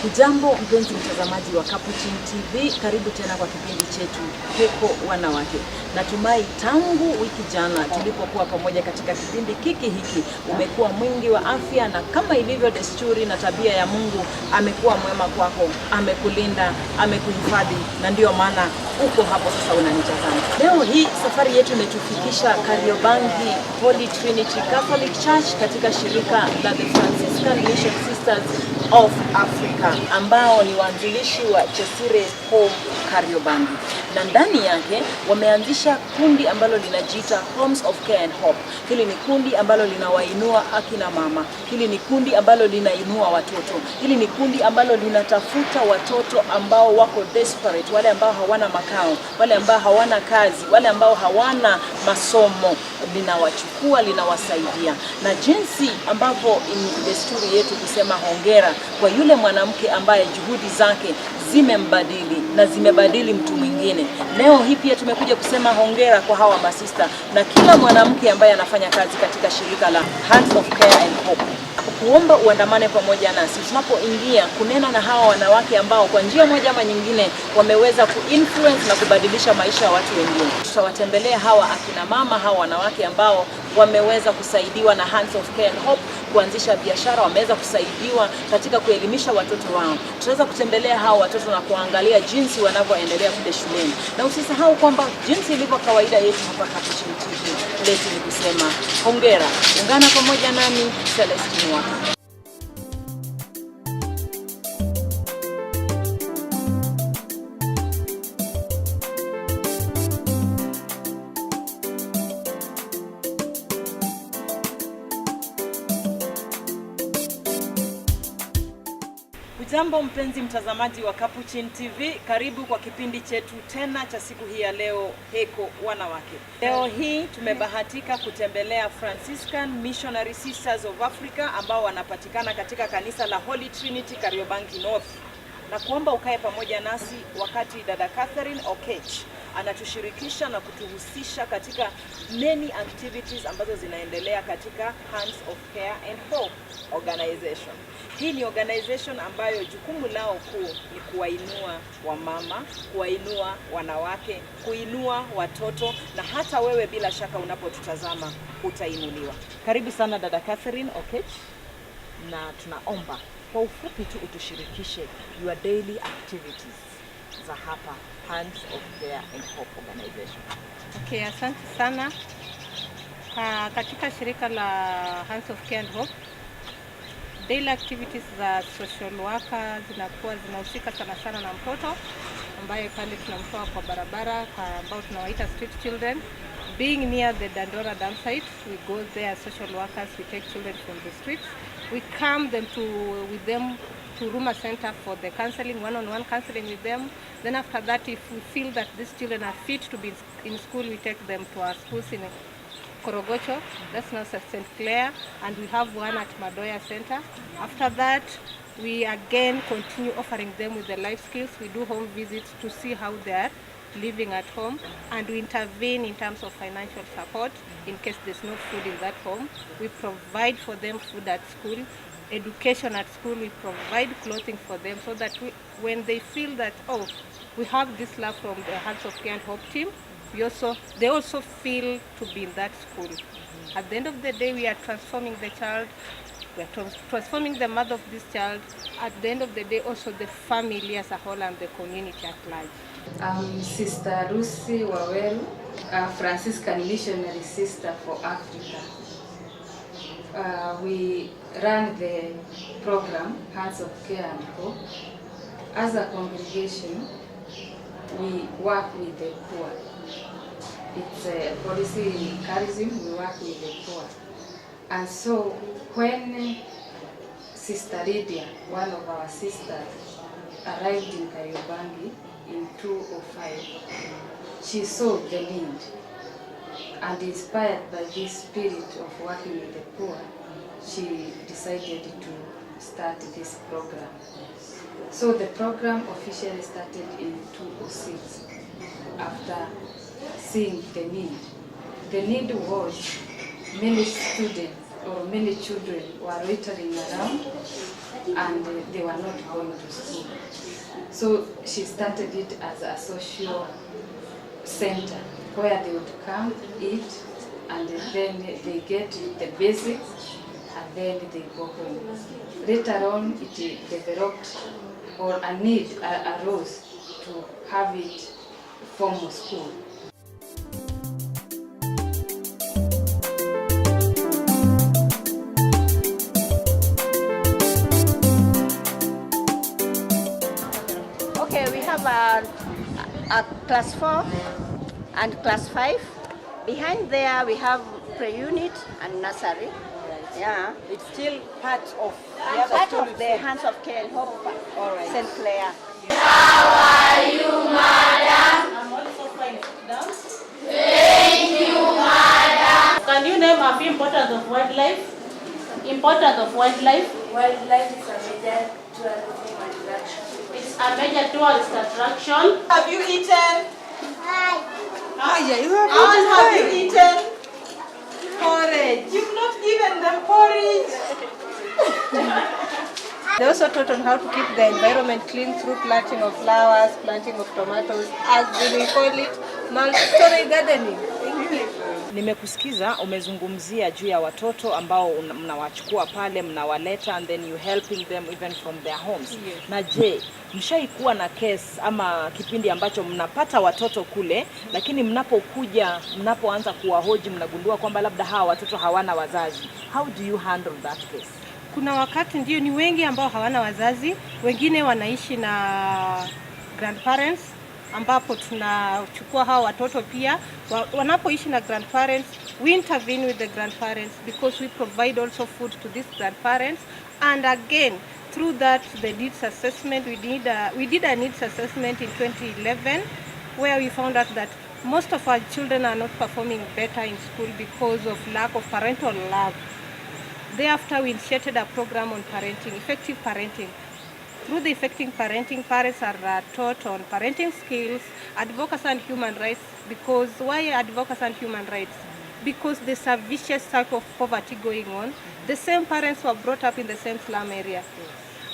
Hujambo mpenzi mtazamaji wa Capuchin TV, karibu tena kwa kipindi chetu Heko Wanawake. Natumai tangu wiki jana tulipokuwa pamoja katika kipindi hiki umekuwa mwingi wa afya, na kama ilivyo desturi na tabia ya Mungu, amekuwa mwema kwako, amekulinda, amekuhifadhi, na ndio maana uko hapo sasa unanitazama. Leo hii safari yetu imetufikisha Kariobangi Holy Trinity Catholic Church katika shirika la The Franciscan Mission Sisters of Africa, ambao ni waanzilishi wa Chesire Home Kariobangi, na ndani yake wameanzisha kundi ambalo linajiita Homes of Care and Hope. Hili ni kundi ambalo linawainua akina mama, hili ni kundi ambalo linainua watoto, hili ni kundi ambalo linatafuta watoto ambao wako desperate, wale ambao hawana makao, wale ambao hawana kazi, wale ambao hawana masomo, linawachukua, linawasaidia. Na jinsi ambavyo ni desturi yetu kusema hongera kwa yule mwanamke ambaye juhudi zake zimembadili na zimebadili mtu mwingine. Leo hii pia tumekuja kusema hongera kwa hawa masista na kila mwanamke ambaye anafanya kazi katika shirika la Hands of Care and Hope. Kuomba uandamane pamoja nasi tunapoingia kunena na hawa wanawake ambao kwa njia moja ama nyingine wameweza kuinfluence na kubadilisha maisha ya watu wengine. Tutawatembelea hawa akina mama, hawa wanawake ambao wameweza kusaidiwa na Hands of Care and Hope kuanzisha biashara, wameweza kusaidiwa katika kuelimisha watoto wao. Tutaweza kutembelea hao watoto na kuangalia jinsi wanavyoendelea kule shuleni. Na usisahau kwamba jinsi ilivyo kawaida yetu hapa Capuchin TV, letu ni kusema hongera. Ungana pamoja nami Celestine wako. Jambo mpenzi mtazamaji wa Capuchin TV, karibu kwa kipindi chetu tena cha siku hii ya leo, Heko Wanawake. Leo hii tumebahatika kutembelea Franciscan Missionary Sisters of Africa ambao wanapatikana katika kanisa la Holy Trinity Kariobangi North. Na kuomba ukae pamoja nasi wakati dada Catherine HCH anatushirikisha na kutuhusisha katika many activities ambazo zinaendelea katika Hands of Care and Hope organization. Hii ni organization ambayo jukumu lao kuu ni kuwainua wamama, kuwainua wanawake, kuinua watoto, na hata wewe bila shaka unapotutazama utainuliwa. Karibu sana dada Catherine HCH, na tunaomba kwa ufupi tu utushirikishe your daily activities za hapa Hands of Care and Hope organization. Okay, asante sana. Katika shirika la Hands of Care and Hope, daily activities za social worker zinahusika sana na mtoto ambaye pale tunamtoa kwa barabara, ambao tunawaita street children. Being near the Dandora dam site, we go there as social workers, we take children from the streets, we come with them to Ruma Center for the counseling, one-on-one counseling with them. Then after that, if we feel that these children are fit to be in school, we take them to our schools in Korogocho, that's now St. Clair, and we have one at Madoya Center. After that, we again continue offering them with the life skills. We do home visits to see how they are living at home, and we intervene in terms of financial support in case there's no food in that home. We provide for them food at school, education at school. We provide clothing for them so that when they feel that, oh, we have this love from the Hands of Care and Hope team, they also feel to be in that school. At the end of the day, we are transforming the child, we are transforming the mother of this child. At the end of the day, also the family as a whole and the community at large. I'm Sister Lucy Wawel, a Franciscan Missionary Sister for Africa. We run the program Hands of Care and Hope. As a congregation, we work with the poor. It's a policy in charism, we work with the poor. And so when Sister Lydia, one of our sisters, arrived in Kariobangi in 2005, she saw the need, and inspired by this spirit of working with the poor, she decided to start this program. So the program officially started in 2006 after seeing the need. The need was many students or many children were loitering around and they were not going to school. So she started it as a social center where they would come, eat, and then they get the basics, and then they go home. Later on, it developed, or a need arose to have it formal school. Okay, we have a class 4 and class 5. Behind there we have pre-unit and nursery. Yeah. It's still part of Part of the Hands of Care and Hope, All right. St. Clair. Can you name a few importance of wildlife? Importance of wildlife? Wildlife is a major tourism attraction. It's a major tourist attraction. Have you eaten? And have you eaten porridge? You've not given them porridge. They also taught on how to keep the environment clean through planting of flowers, planting of tomatoes, as we call it, multi-story gardening. Thank you. Nimekusikiza umezungumzia juu ya watoto ambao mnawachukua pale, mnawaleta and then you helping them even from their homes. Yes. Na je, mshaikuwa na case ama kipindi ambacho mnapata watoto kule, lakini mnapoanza kuwahoji mnagundua kwamba labda hawa watoto hawana wazazi. How do you handle that case? Kuna wakati ndio ni wengi ambao hawana wazazi, wengine wanaishi na grandparents, ambapo tunachukua hao watoto pia. Wanapoishi na grandparents, we intervene with the grandparents because we provide also food to these grandparents. And again, through that, the needs assessment, we did a needs assessment in 2011 where we found out that most of our children are not performing better in school because of lack of parental love. Thereafter, we initiated a program on parenting, effective parenting. Through the effective parenting, parents are taught on parenting skills, advocacy and human rights. Because why advocacy and human rights? Because there's a vicious cycle of poverty going on. The same parents were brought up in the same slum area.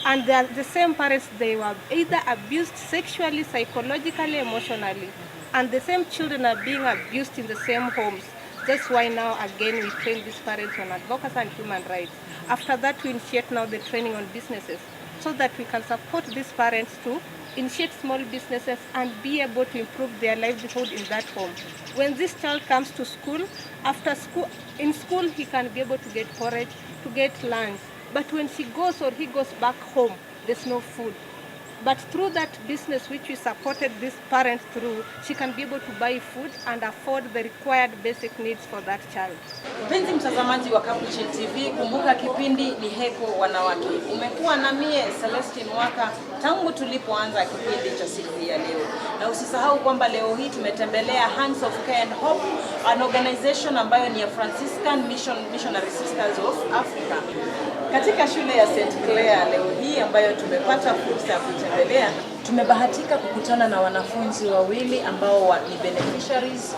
And the same parents, they were either abused sexually, psychologically, emotionally. And the same children are being abused in the same homes. That's why now again we train these parents on advocacy and human rights. After that, we initiate now the training on businesses so that we can support these parents to initiate small businesses and be able to improve their livelihood in that home. When this child comes to school, in school he can be able to get porridge, to get lunch. But when she goes or he goes back home, there's no food. But through that business which we supported these parents through, she can be able to buy food and afford the required basic needs for that child. Mpenzi mtazamaji wa Capuchin TV, kumbuka kipindi ni Heko Wanawake. Umekuwa na mie Celestine Mwaka tangu tulipoanza kipindi cha siku ya leo. Na usisahau kwamba leo hii tumetembelea Hands of Care and Hope, an organization ambayo ni ya Franciscan Missionary Sisters of Africa. Katika shule ya St. Clair leo hii ambayo tumepata fursa ya kutembelea, tumebahatika kukutana na wanafunzi wawili ambao ni beneficiaries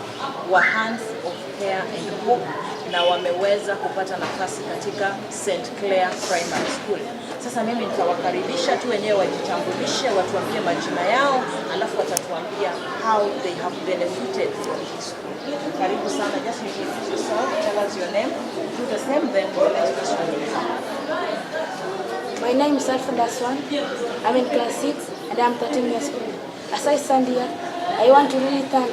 wa Hands of Care and Hope na wameweza kupata nafasi katika St. Clair Primary School. Sasa mimi nitawakaribisha tu wenyewe wajitambulishe, watuambie majina yao, alafu watatuambia how they have benefited from this school. Karibu sana, just introduce yourself, tell us your name, do the same, then we'll let this one come. My name is Alfred Aswan. I'm in class 6 and I'm 13 years old. As I stand here, I want to really thank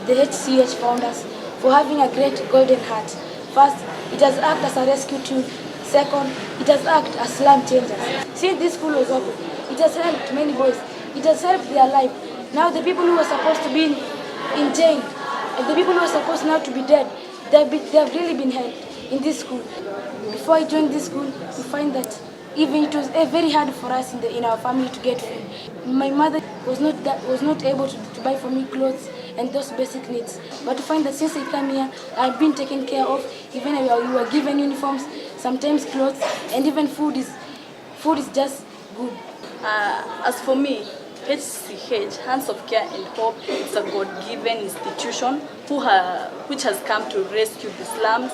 the HCH founders for having a great golden heart. First, it has acted as a rescue tool. Second, it has acted as slum changers. Since this school was open, it has helped many boys. It has helped their life. Now the people who were supposed to be in jail, and the people who were supposed now to be dead, they have really been helped in this school. Before I joined this school, we find that even it was very hard for us in our family to get food. My mother was not able to buy for me clothes and those basic needs. But to find that since I came here, I've been taken care of. Even we were given uniforms, sometimes clothes, and even food is just good. As for me, HCH, Hands of Care and Hope, is a God-given institution which has come to rescue the slums,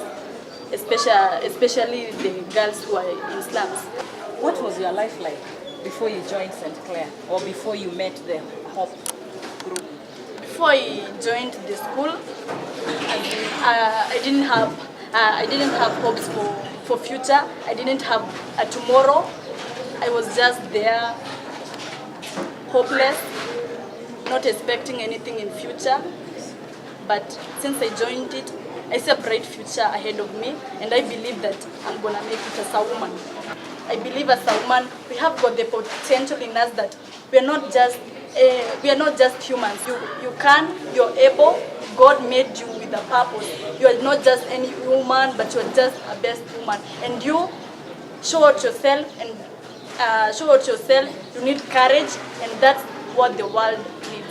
especially the girls who are in slums. What was your life like before you joined St. Clair or before you met the Hope group? Before I joined the school, I didn't have hopes for future. I didn't have a tomorrow. I was just there, hopeless, not expecting anything in future. But since I joined it, I see a bright future ahead of me, and I believe that I'm gonna make it as a woman. I believe as a woman, we have got the potential in us that we are not just humans. You can, you're able. God made you with a purpose. You are not just any woman, but you're just a best woman. And you show out yourself You need courage, and that's what the world needs.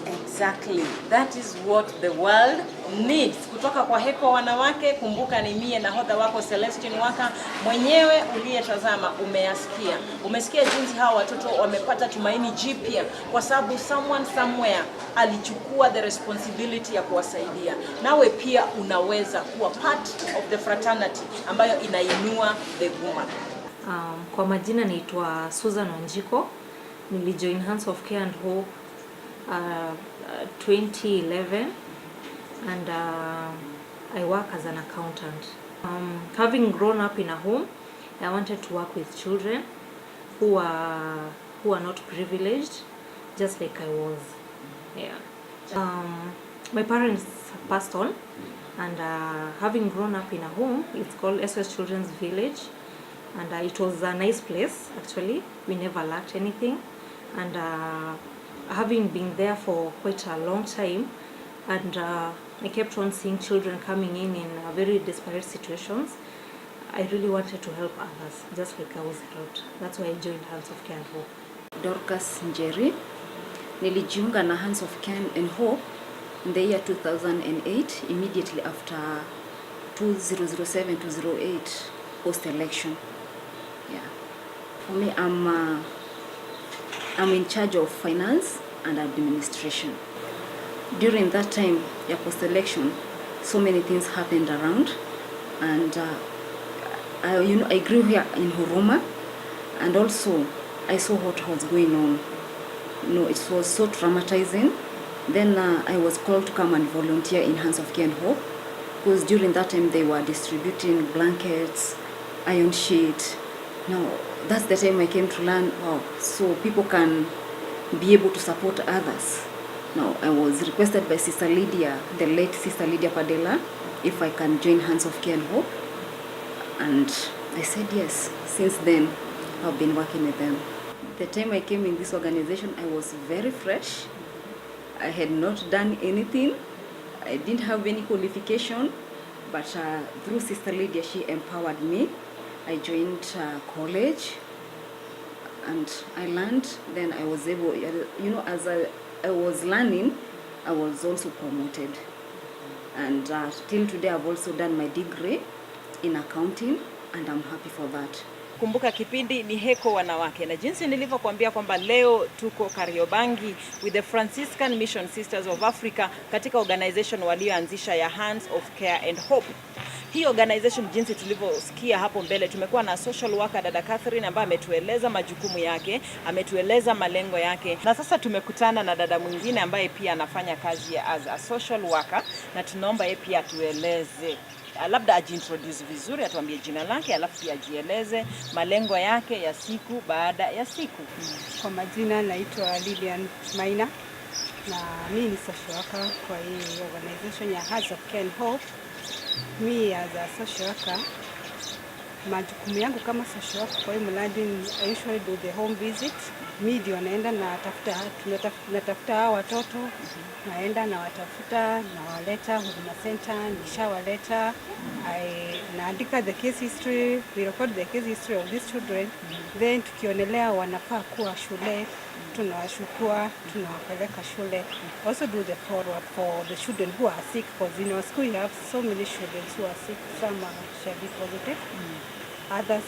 Exactly. That is what the world needs. Kutoka kwa Heko Wanawake, kumbuka ni mie nahodha wako Celestine Waka. Mwenyewe uliyetazama umeyasikia. Umesikia jinsi hawa watoto wamepata tumaini jipya kwa sababu someone somewhere alichukua the responsibility ya kuwasaidia. Nawe pia unaweza kuwa part of the fraternity ambayo inainua the woman. Kwa majina naitwa Susan Wanjiko. Nilijoin Hands of Care and Hope 2011, and I work as an accountant. Having grown up in a home, I wanted to work with children who are not privileged, just like I was. Yeah. My parents passed on, and having grown up in a home, it's called SOS Children's Village, and it was a nice place. Actually, we never lacked anything, and having been there for quite a long time, and I kept on seeing children coming in very desperate situations. I really wanted to help others, just like I was helped. That's why I joined Hands of Care and Hope. Dorcas Njeri. Nilijiunga na Hands of Care and Hope in the year 2008, immediately after 2007-2008 post-election. Yeah. For me, I'm in charge of finance and administration. During that time, post-election, so many things happened around, and I grew here in Huruma, and also I saw what was going on. It was so traumatizing. Then I was called to come and volunteer in Hands of Care and Hope, because during that time they were distributing blankets, iron sheet. Now that's the time I came to learn, wow, so people can be able to support others. Now I was requested by Sister Lydia, the late Sister Lydia Padela, if I can join Hands of Care and Hope, and I said yes. Since then I've been working with them. The time I came in this organization, I was very fresh. I had not done anything. I didn't have any qualification, but through Sister Lydia, she empowered me. I joined college, and I learned. Then I was able, as I was learning, I was also promoted. And till today, I've also done my degree in accounting, and I'm happy for that. Kumbuka kipindi ni Heko Wanawake, na jinsi nilivyokuambia kwamba leo tuko Kariobangi with the Franciscan Mission Sisters of Africa katika organization walioanzisha ya Hands of Care and Hope. Hii organization, jinsi tulivyosikia hapo mbele, tumekuwa na social worker dada Catherine ambaye ametueleza majukumu yake, ametueleza malengo yake, na sasa tumekutana na dada mwingine ambaye pia anafanya kazi ya as a social worker, na tunaomba yeye pia atueleze, labda ajiintroduce vizuri, atuambie jina lake, alafu pia ajieleze malengo yake ya siku baada ya siku. Kwa majina naitwa Lilian Maina, na mimi ni social worker kwa hii organization ya Hands of Care and Hope. Mimi as a social worker, majukumu yangu kama social worker kwa hii mradi, I usually do the home visit. Mimi ndio naenda na natafuta hao watoto, naenda na watafuta na waleta Huduma Center, nishawaleta, naandika the case history, we record the case history of these children, then tukionelea wanafaa kuwa shule, tunawashukua, tunawapeleka shule. Also do the follow-up for the children who are sick, because in our school we have so many children who are sick. Some are HIV positive, others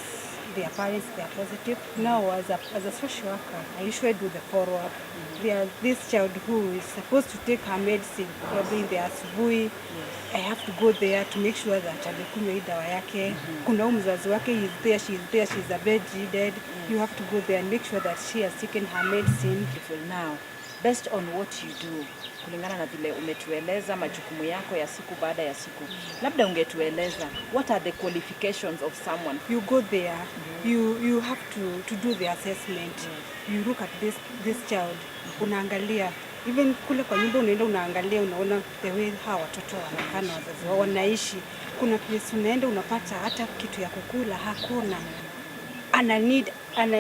their parents, they are positive. Now, as a social worker, I usually do the follow-up. This child who is supposed to take her medicine, probably in the asubuhi, I have to go there to make sure that amekunywa hii dawa yake. Kuna mzazi wake, he is there, she is there, she is a bedridden. You have to go there and make sure that she has taken her medicine. Now, based on what you do, kulingana na vile umetueleza majukumu yako ya siku baada ya siku, labda ungetueleza what are the qualifications of someone? You go there, you have to do the assessment. You look at this child, unaangalia even kule kwa nyumba, unaenda unaangalia, unaona the way hawa watoto wanakaa na wazazi wao wanaishi. Kuna place unaenda unapata hata kitu ya kukula hakuna, ana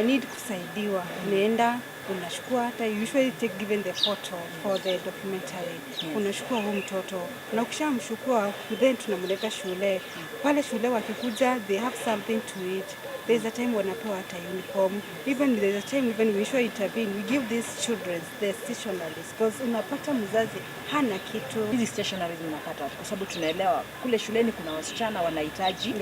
need kusaidiwa. Unaenda unachukua, hata usually take given the photo for the documentary. Unachukua huyu mtoto na ukishamchukua, then tunamleta shule. Pale shule wakikuja, they have something to eat. There's a time wanapewa hata uniform. Even there's a time even we should intervene. We give these children the stationaries, because unapata mzazi hana kitu. Hizi stationaries unapata kwa sababu tunaelewa kule shuleni kuna wasichana wanahitaji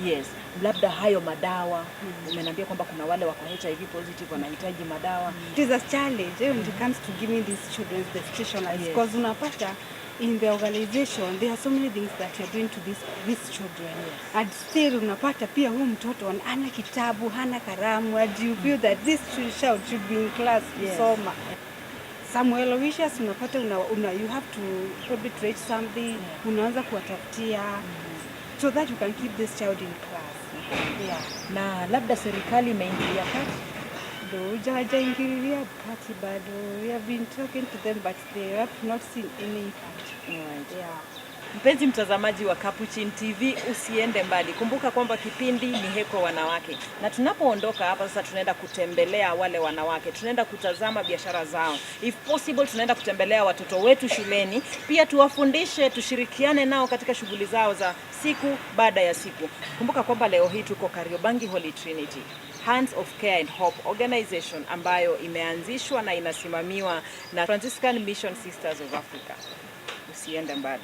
yes, labda hayo madawa. Umeniambia kwamba kuna wale wako HIV positive wanahitaji madawa. It is a challenge when it comes to giving these children the stationaries, because unapata in the organization there are so many things that you're doing to these children, and still unapata pia huyu mtoto hana kitabu, hana karamu, and you feel that this child should be in class kusoma. Some well-wishers unapata you have to probably create something, unaanza kuwatafutia so that you can keep this child in class. Na labda serikali imeingilia kati? Hajaingilia kati bado. We have been talking to them but they have not seen any impact. Mpenzi mtazamaji wa Capuchin TV, usiende mbali. Kumbuka kwamba kipindi ni Heko Wanawake. Na tunapoondoka hapa sasa tunaenda kutembelea wale wanawake. Tunaenda kutazama biashara zao. If possible tunaenda kutembelea watoto wetu shuleni. Pia tuwafundishe, tushirikiane nao katika shughuli zao za siku baada ya siku. Kumbuka kwamba leo hii tuko Kariobangi Holy Trinity Hands of Care and Hope organization ambayo imeanzishwa na inasimamiwa na Franciscan Mission Sisters of Africa. Usiende mbali.